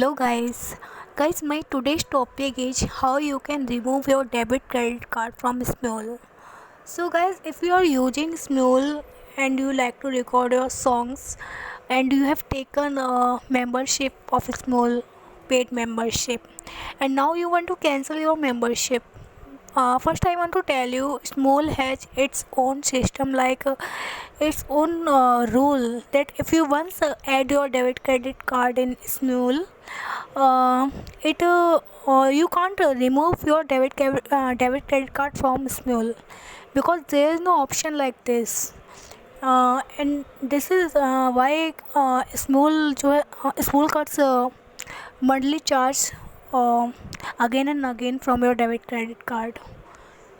Hello guys, my today's topic is how you can remove your debit credit card from Smule. So guys, if you are using Smule and you like to record your songs and you have taken a membership of Smule, paid membership, and now you want to cancel your membership. First, I want to tell you, Smule has its own system, its own rule that if you once add your debit credit card in Smule, it you can't remove your debit credit card from Smule because there is no option like this. And this is why Smule cuts monthly charge again and again from your debit credit card.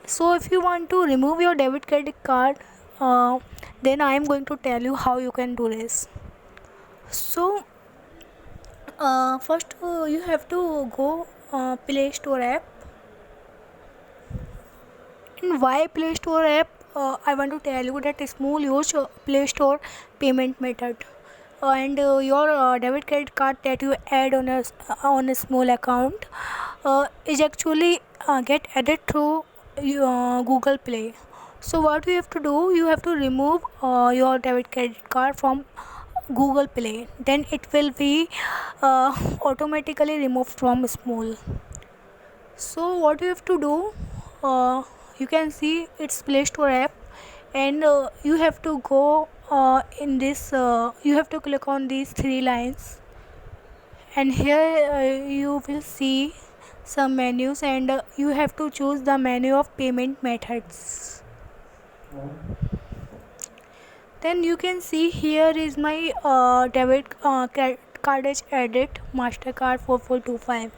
So if you want to remove your debit credit card, uh, then I am going to tell you how you can do this. So first you have to go Play Store app. And why Play Store app? I want to tell you that Smule use Play Store payment method. And your debit credit card that you add on a Smule account is actually get added through Google Play. So what you have to do, you have to remove your debit credit card from Google Play. Then it will be automatically removed from Smule. So what you have to do, you can see its Play Store app, and you have to go in this. You have to click on these three lines, and here you will see some menus, and you have to choose the menu of payment methods. Then you can see here is my debit card is added, Mastercard 4425.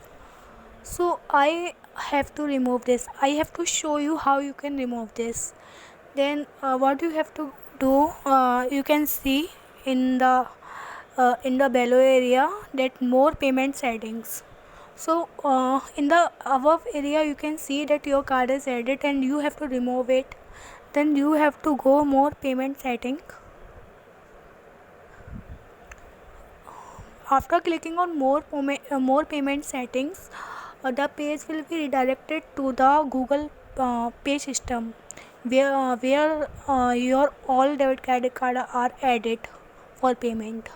So I have to remove this. I have to show you how you can remove this. Then what you have to do, you can see in the below area that more payment settings. So in the above area you can see that your card is added and you have to remove it. Then you have to go more payment setting. After clicking on more payment settings, the page will be redirected to the Google Pay system, where your all debit credit card are added for payment.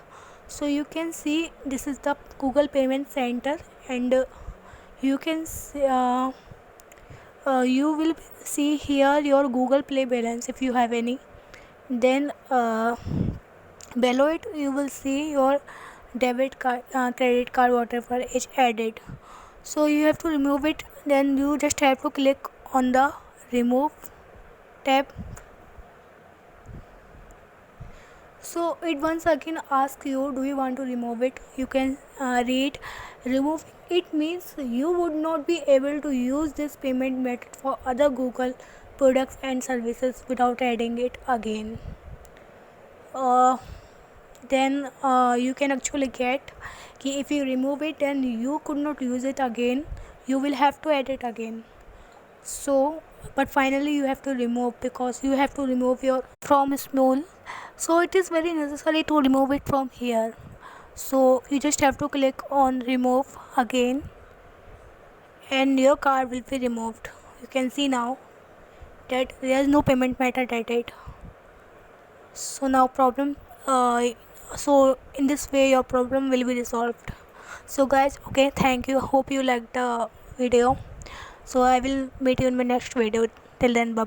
So you can see this is the Google Payment Center, and you can see, you will see here your Google Play balance if you have any. Then below it you will see your debit card, credit card, whatever is added. So you have to remove it. Then you just have to click on the remove tab. So it once again asks you, do you want to remove it? You can read, remove it means you would not be able to use this payment method for other Google products and services without adding it again. Then you can actually get if you remove it, then you could not use it again. You will have to add it again. So but finally you have to remove, because you have to remove your from Smule. So it is very necessary to remove it from here. So you just have to click on remove again, and your card will be removed. You can see now that there is no payment method added. So now problem so in this way your problem will be resolved. So guys, okay, thank you, hope you liked the video. So I will meet you in my next video. Till then, bye bye.